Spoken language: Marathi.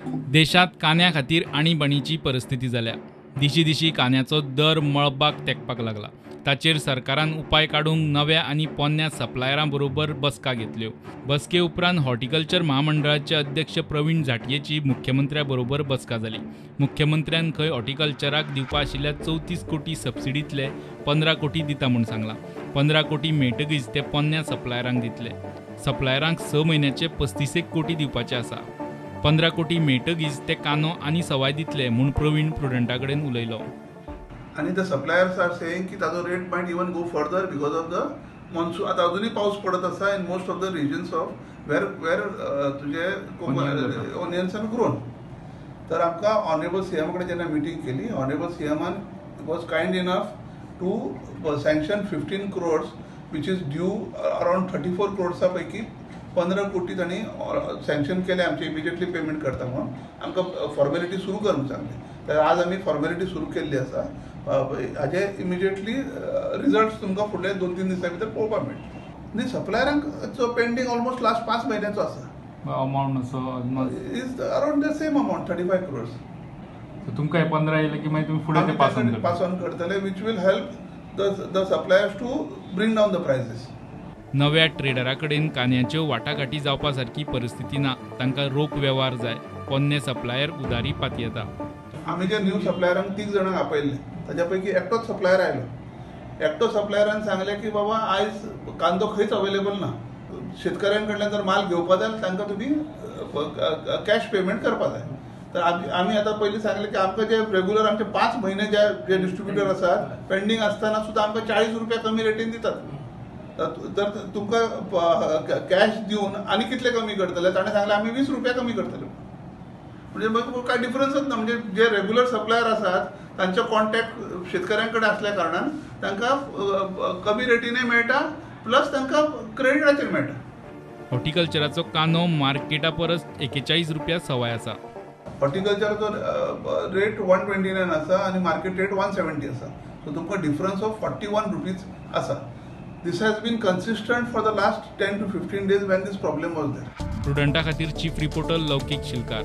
देशात कांद्या खातीर आणीबाणीची परिस्थिती जाल्या। दिशी दिशी कांद्याचो दर मळबाक तेंकपाक लागला। ताचेर सरकारान उपाय काडूंक नव्या आनी पोन्न्या सप्लायरां बरोबर बसका घेतल्यो। बसके उपरांत हॉर्टिकल्चर महामंडळाचे अध्यक्ष प्रवीण झाटयेची मुख्यमंत्र्या बरोबर बसका जाली। मुख्यमंत्र्यान खंय हॉर्टिकल्चराक दिवपा आशिल्ल्या 34 कोटी सबसिडींतले 15 कोटी दिता म्हूण सांगलां। 15 कोटी मेळटकीच ते पोन्न्या सप्लायरांक दितले। सप्लायरांक 6 म्हयन्याचे 35 कोटी दिवपाचे आसा। 15 कोटी मेळटकीच ते कांदो आनी सवाय दितले म्हूण प्रवीण प्रुडंटा कडेन उलयलो। आणि द सप्लायर्स आर सेइंग की ताजो rate might even go further because of the monsoon. आता अजूनही पाऊस पडत आसा in most of the regions of where तुझे ओनियन्स आर ग्रोन। तर आमकां ऑनरेबल सीएम कडेन जेन्ना मिटींग केली, ऑनरेबल सीएमान was kind enough to sanction 15 crores which is due around 34 crores पैकी 15 कोटी तांणी सँक्शन केले आमचे इमिजिएटली पेमेंट करता म्हणून। आमकां फॉर्मेलिटी सुरू कर म्हणून सांगले। तर आज आमी फॉर्मेलिटी सुरू केल्ली आसा। हाजे इमिजिएटली रिजल्ट्स तुमकां फुडले 2-3 दिसां भितर पळोवपाक मेळटले। न्ही सप्लायरांक पेंडींग ऑलमोस्ट लास्ट 5 म्हयन्याचो आसा। Amount is around the same amount 35 crores। तुमकां 15 येयले की मागीर तुमी फुडें ते पास ऑन करतले which will help the suppliers to bring down the prices. नव्या ट्रेडरा कडेन कांद्याच्यो वाटाघाटी जावपा सारकी परिस्थिती ना। तांकां रोख व्यवहार जाय। पोन्ने सप्लायर उदारी पाती येता। आमी जे न्यू सप्लायरांक 3 जाणांक आपयल्ले ताच्या पैकी एकटोच सप्लायर आयलो। एकटो सप्लायरान सांगलें की बाबा आयज कांदो खंयच अवेलेबल ना। शेतकऱ्यां कडल्यान जर माल घेवपा जाय तांकां तुमी कॅश पेमेंट करपा जाय। तर आमी आतां पयलीं सांगलें की आमकां जे रेग्युलर आमचे 5 म्हयने जे डिस्ट्रिब्युटर आसात पेंडींग आसतना सुद्दां आमकां 40 रुपया कमी रेटीन दितात। तर तुमकां कॅश दिवन आनी कितले कमी करतले? ताणें सांगलें आमी 20 रुपया कमी करतले। म्हणजे मग काय डिफरन्सच ना। म्हणजे जे रेग्युलर सप्लायर आसात तांचे कॉन्टॅक्ट शेतकऱ्यां कडेन असल्या कारणान तांकां कमी रेटीने मेळटा प्लस तांकां क्रेडिटाचेर मेळटा। हॉर्टिकल्चराचो कांदो मार्केटा परस 41 रुपया सवाय आसा। हॉर्टिकल्चराचो रेट 129 आसा आनी मार्केट रेट 170 आसा। सो तुमकां डिफरन्स ऑफ 41 रुपीज आसा। This has been consistent for the last 10 to 15 days when this problem was there. प्रुडंटा खातीर चीफ रिपोर्टर लौकीक शिलकार।